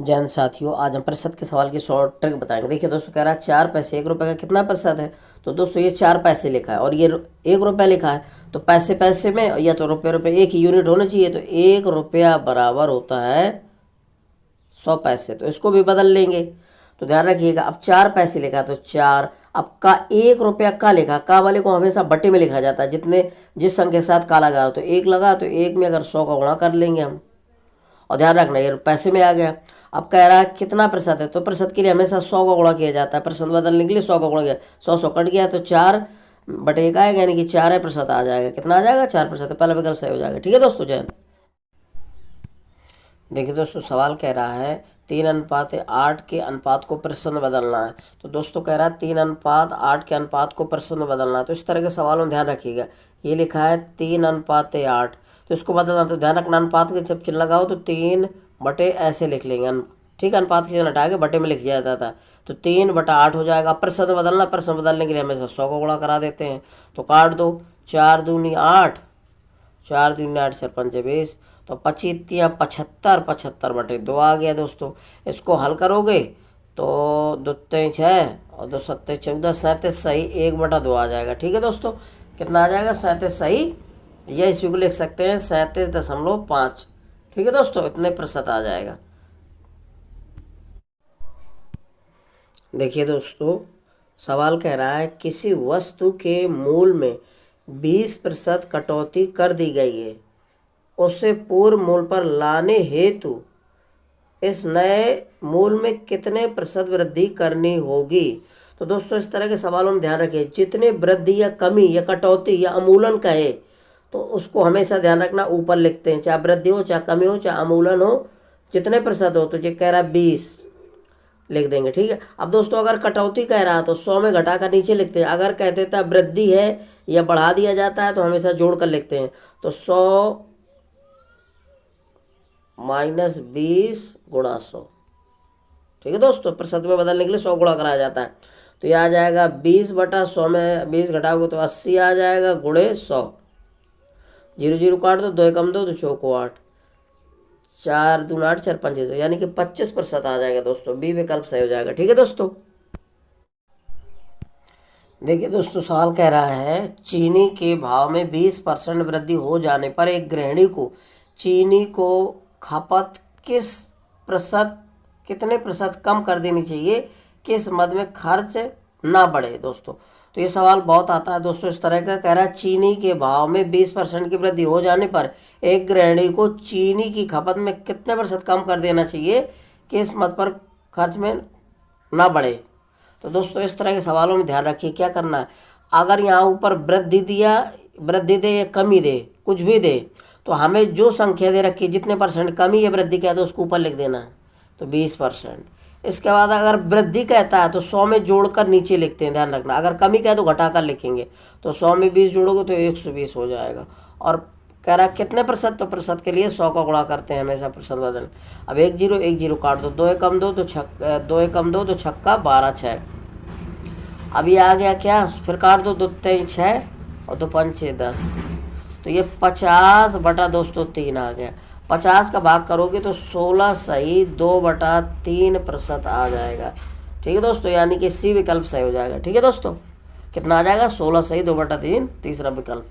जैन साथियों, आज हम प्रतिशत के सवाल की शॉर्ट ट्रिक बताएंगे। देखिए दोस्तों, कह रहा है 4 पैसे 1 रुपये का कितना प्रतिशत है। तो दोस्तों ये 4 पैसे लिखा है और ये 1 रुपया लिखा है। तो पैसे पैसे में या तो रुपये रुपये एक ही यूनिट होना चाहिए। तो 1 रुपया बराबर होता है 100 पैसे। तो इसको भी बदल लेंगे। तो ध्यान रखिएगा, अब 4 पैसे लिखा तो 4। अब का 1 रुपया का लिखा, का वाले को हमेशा बट्टे में लिखा जाता है। जिस संख्या के साथ का लगा हो तो 1 लगा, तो 1 में अगर 100 का गुणा कर लेंगे हम। और ध्यान रखना ये पैसे में आ गया। अब कह रहा है कितना प्रतिशत है, तो प्रतिशत के लिए हमेशा 100 का गुणा किया जाता है। प्रतिशत बदलने के लिए 100 का गुणा किया, 100 कट गया तो 4/1 आएगा, यानी कि 4% आ जाएगा। कितना आ जाएगा? 4%। पहला विकल्प सही हो जाएगा। ठीक है दोस्तों, जय हिंद। देखिए दोस्तों, सवाल कह रहा है 3:8 के अनुपात को प्रतिशत में बदलना है। तो दोस्तों कह रहा है 3:8 के अनुपात को प्रतिशत में बदलना है। तो इस तरह के सवालों में ध्यान रखिएगा। ये लिखा है 3:8, तो इसको बदलना। तो ध्यान रखना, अनुपात के जब चिन्ह लगाओ तो 3 ऐसे लिख लेंगे। ठीक है, अनुपात के चिन्ह हटा के बटे में लिख दिया जाता था। तो 3/8 हो जाएगा। प्रतिशत में बदलना, प्रतिशत में बदलने के लिए हमेशा 100 को गुणा करा देते हैं। तो काट दो, 4 दूनी 8, 4 दूनी 8, 4 पंचे 20। तो 25 75, 75/2 आ गया दोस्तों। इसको हल करोगे तो 2 3 6 और 2 7 14, 37 सही 1/2 आ जाएगा। ठीक है दोस्तों, कितना आ जाएगा? 37 सही। या इसी को लिख सकते हैं 37.5। ठीक है दोस्तों, इतने प्रतिशत आ जाएगा। देखिए दोस्तों, सवाल कह रहा है किसी वस्तु के मूल में 20% कटौती कर दी गई है, उसे पूर्व मूल पर लाने हेतु इस नए मूल में कितने प्रतिशत वृद्धि करनी होगी। तो दोस्तों इस तरह के सवालों में ध्यान रखिए, जितने वृद्धि या कमी या कटौती या अमूलन कहे तो उसको हमेशा ध्यान रखना ऊपर लिखते हैं, चाहे वृद्धि हो चाहे कमी हो चाहे अमूलन हो। जितने प्रतिशत हो, तो ये कह रहा है 20 लिख देंगे। ठीक है। अब दोस्तों अगर कटौती कह रहा है तो 100 में घटा कर नीचे लिखते हैं। अगर कह देता वृद्धि है या बढ़ा दिया जाता है तो हमेशा जोड़ कर लिखते हैं। तो 100 -20 गुणा 100। ठीक है दोस्तों, प्रतिशत में बदलने के लिए 100 गुणा कराया जाता है। तो यह आ जाएगा 20/100 में 20 घटाओगे तो 80 आ जाएगा, गुणे 100। 0 0 काट दो, 2 एकम 2, 2 चौको 8, 4 दूना 8, 4 पंचे 100, यानी कि 25% आ जाएगा दोस्तों। बी विकल्प सही हो जाएगा। ठीक है दोस्तों। देखिए दोस्तों, सवाल कह रहा है चीनी के भाव में 20% वृद्धि हो जाने पर एक गृहिणी को चीनी को खपत प्रतिशत कितने प्रतिशत कम कर देनी चाहिए कि इस मद में खर्च ना बढ़े। दोस्तों तो ये सवाल बहुत आता है दोस्तों। इस तरह का कह रहा है चीनी के भाव में 20% की वृद्धि हो जाने पर एक गृहिणी को चीनी की खपत में कितने प्रतिशत कम कर देना चाहिए कि इस मद पर खर्च में ना बढ़े। तो दोस्तों इस तरह के सवालों में ध्यान रखिए, क्या करना है। अगर यहाँ ऊपर वृद्धि दे या कमी दे, कुछ भी दे, तो हमें जो संख्या दे रखी है जितने परसेंट कमी या वृद्धि कहते हैं उसको ऊपर लिख देना है। तो 20%। इसके बाद अगर वृद्धि कहता है तो 100 में जोड़कर नीचे लिखते हैं, ध्यान रखना। अगर कमी कहे तो घटाकर लिखेंगे। तो 100 में 20 जोड़ोगे तो 120 हो जाएगा। और कह रहा है कितने प्रतिशत, तो प्रतिशत के लिए 100 का गुणा करते हैं हमेशा प्रतिशत बदल। अब 1 0 1 0 काट दो, 2 एकम 2, 2 एकम 2, तो छक्का 12 6। अब ये आ गया क्या, फिर काट दो, 2 3 6 और 2 पंचे 10। तो ये 50/, दोस्तों 3 आ गया। 50 का भाग करोगे तो 16 सही 2/3% आ जाएगा। ठीक है दोस्तों, यानी कि सी विकल्प सही हो जाएगा। ठीक है दोस्तों, कितना आ जाएगा? 16 सही 2/3, तीसरा विकल्प।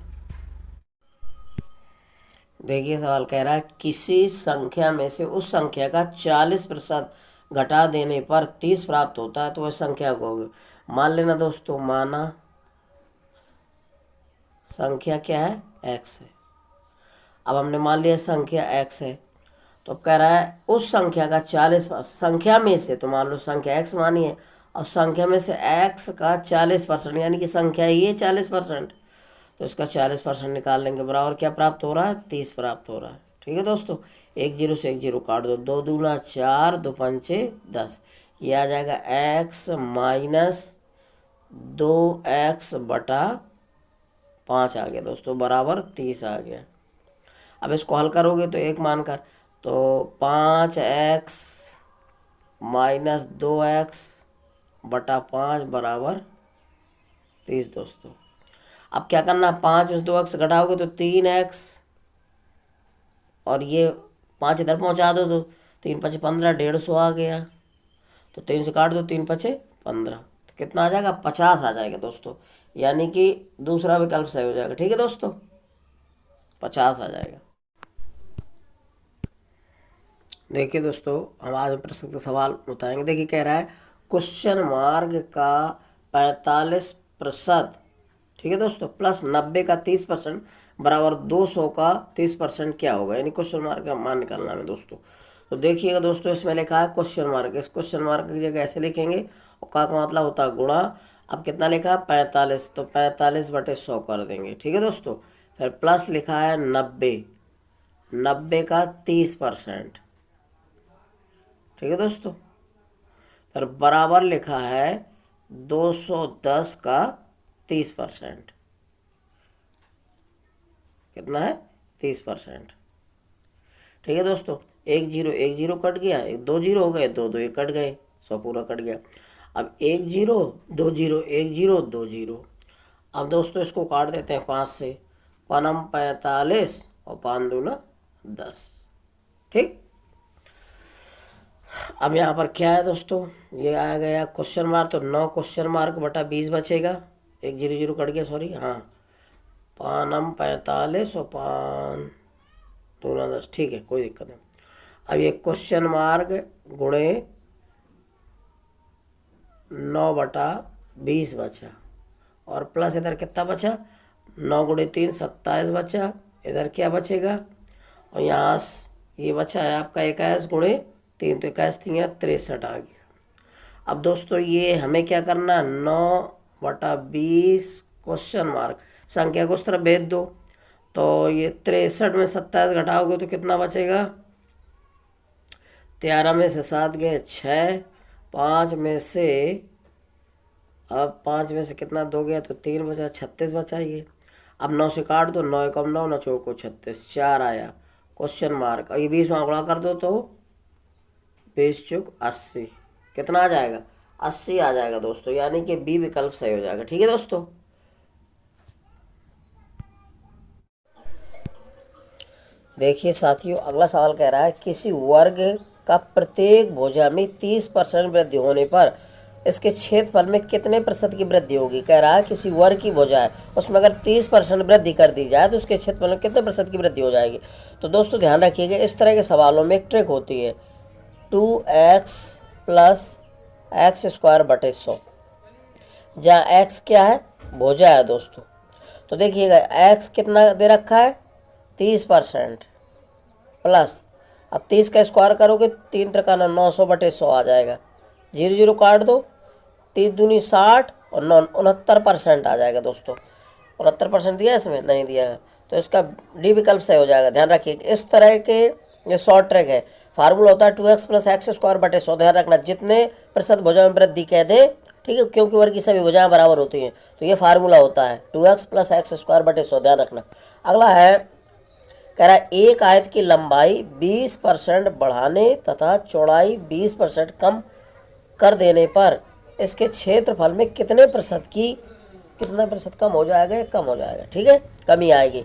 देखिए सवाल कह रहा है किसी संख्या में से उस संख्या का 40% घटा देने पर 30 प्राप्त होता है, तो वह संख्या को होगी। मान लेना दोस्तों, माना संख्या क्या है? x है। अब हमने मान लिया संख्या x है। तो कह रहा है उस संख्या का 40 संख्या में से, तो मान लो संख्या x मानी है और संख्या में से x का 40%, यानी कि संख्या ये 40%, तो इसका 40% निकाल लेंगे। बराबर क्या प्राप्त हो रहा है? 30 प्राप्त हो रहा है। ठीक है दोस्तों, 1 0 से 1 0 काट दो, 2 दूना 4, 2 पंचे 10। ये आ जाएगा x - 2x/5 आ गया दोस्तों, बराबर 30 आ गया। अब इसको हल करोगे तो एक मानकर, तो 5x - 2x/5 बराबर 30 दोस्तों। अब क्या करना, 5 में से 2x घटाओगे तो 3x, और ये 5 इधर पहुंचा दो तो 3 पचे 15, 150 आ गया। तो 3 से काट दो, 3 पचे 15, तो कितना आ जाएगा? 50 आ जाएगा दोस्तों। यानी कि दूसरा विकल्प सही हो जाएगा। ठीक है दोस्तों, 50 आ जाएगा। देखिए दोस्तों, हम आज प्रश्न का सवाल बताएंगे। देखिए कह रहा है क्वेश्चन मार्क का 45%, ठीक है दोस्तों, प्लस 90 का 30% बराबर 200 का 30% क्या होगा? यानी क्वेश्चन मार्क का मान निकालना है दोस्तों। तो देखिएगा दोस्तों, इसमें लिखा है क्वेश्चन मार्क। इस क्वेश्चन मार्क की जगह ऐसे लिखेंगे, और का मतलब होता है गुणा। अब कितना लिखा है? 45, तो 45/100 कर देंगे। ठीक है दोस्तों, फिर प्लस लिखा है 90, 90 का 30%। ठीक है दोस्तों, फिर बराबर लिखा है 210 का 30%। कितना है? 30%। ठीक है दोस्तों, एक जीरो कट गया, एक 2 जीरो हो गए, 2 2 एक कट गए, 100 पूरा कट गया। अब 1 जीरो 2 जीरो, 1 जीरो 2 जीरो। अब दोस्तों इसको काट देते हैं 5 से, 5 45 और 5 दूना 10। ठीक, अब यहाँ पर क्या है दोस्तों? ये आ गया क्वेश्चन मार्क, तो 9 क्वेश्चन मार्क बटा 20 बचेगा। 1 जीरो जीरो कट गया, सॉरी, हाँ, 5 45 और 5 दूना 10। ठीक है, कोई दिक्कत नहीं। अब ये क्वेश्चन मार्क गुणे 9/20 बचा, और प्लस इधर कितना बचा? 9 गुणे 3 27 बचा। इधर क्या बचेगा? और यहाँ ये बचा है आपका 21 गुणे 3, तो 21 3 63 आ गया। अब दोस्तों ये हमें क्या करना है? 9/20 क्वेश्चन मार्क, संख्या को उस तरफ भेज दो। तो ये 63 में 27 घटाओगे तो कितना बचेगा? 13 में से 7 गए 6, 5 में से, अब 5 में से कितना 2 गया तो 3 बचा, 36 बचा ये। अब 9 से काट दो, 9 कम 9, 9 चौको 36, 4 आया क्वेश्चन मार्क। ये 20 में गुणा कर दो तो 20 चौक 80। कितना आ जाएगा? 80 आ जाएगा दोस्तों, यानी कि बी विकल्प सही हो जाएगा। ठीक है दोस्तों, देखिए साथियों, अगला सवाल कह रहा है किसी वर्ग का प्रत्येक भुजा में 30% वृद्धि होने पर इसके क्षेत्रफल में कितने प्रतिशत की वृद्धि होगी? कह रहा है किसी वर्ग की भुजा है, उसमें अगर 30% वृद्धि कर दी जाए तो उसके क्षेत्रफल में कितने प्रतिशत की वृद्धि हो जाएगी? तो दोस्तों ध्यान रखिएगा, इस तरह के सवालों में एक ट्रिक होती है, 2x + x²/100, जहाँ x क्या है? भुजा है दोस्तों। तो देखिएगा x कितना दे रखा है? 30%, प्लस, अब 30 का स्क्वायर करोगे 3 × 9 900/100 आ जाएगा। 0 0 काट दो, 3 दूनी 60 और 69% आ जाएगा दोस्तों। 69% दिया इसमें? नहीं दिया है, तो इसका डी विकल्प सही हो जाएगा। ध्यान रखिए, इस तरह के ये शॉर्ट ट्रिक है। फार्मूला होता है 2x + x²/100। ध्यान रखना, जितने प्रतिशत भुजा में वृद्धि कह दे, ठीक है, क्योंकि वर्ग की सभी भुजाएं बराबर होती हैं, तो ये फार्मूला होता है 2x + x²/100। ध्यान रखना। अगला है, कह रहा है एक आयत की लंबाई 20% बढ़ाने तथा चौड़ाई 20% कम कर देने पर इसके क्षेत्रफल में कितने प्रतिशत कम हो जाएगा? कम हो जाएगा। ठीक है, कमी आएगी।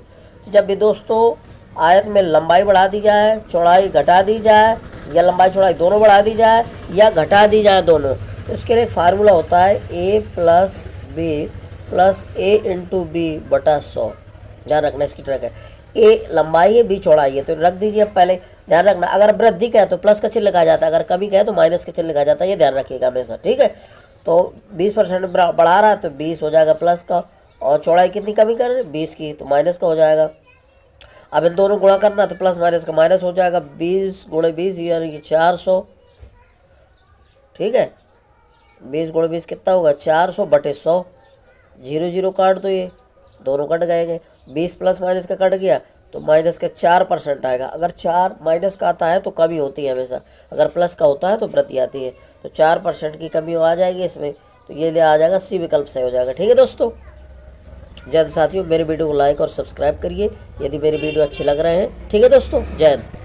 तो जब भी दोस्तों आयत में लंबाई बढ़ा दी जाए, चौड़ाई घटा दी जाए, या लंबाई चौड़ाई दोनों बढ़ा दी जाए या घटा दी जाए दोनों, तो इसके लिए एक फार्मूला होता है a + b + a × b/100। ध्यान रखना, इसकी ट्रिक है। ए लंबाई है, बी चौड़ाई है, तो रख दीजिए पहले। ध्यान रखना, अगर वृद्धि का है तो प्लस का चिन्ह लिखा जाता है, अगर कमी का है तो माइनस का चिन्ह लिखा जाता है, ये ध्यान रखिएगा हमेशा। ठीक है, तो 20% बढ़ा रहा है तो 20 हो जाएगा प्लस का, और चौड़ाई कितनी कमी कर रहे हैं? 20 की, तो माइनस का हो जाएगा। अब इन दोनों गुणा करना तो प्लस माइनस का माइनस हो जाएगा। 20 × 20 यानी कि 400। ठीक है, 20 × 20 कितना होगा? 400/100। 0 0 काट दो, ये दोनों कट गए। 20 प्लस माइनस का कट गया तो माइनस का 4% आएगा। अगर 4 माइनस का आता है तो कमी होती है हमेशा, अगर प्लस का होता है तो वृद्धि आती है। तो 4% की कमी आ जाएगी इसमें, तो ये आ जाएगा सी विकल्प सही हो जाएगा। ठीक है दोस्तों, जय हिंद साथियों, मेरे वीडियो को लाइक और सब्सक्राइब करिए यदि मेरे वीडियो अच्छे लग रहे हैं। ठीक है दोस्तों, जय हिंद।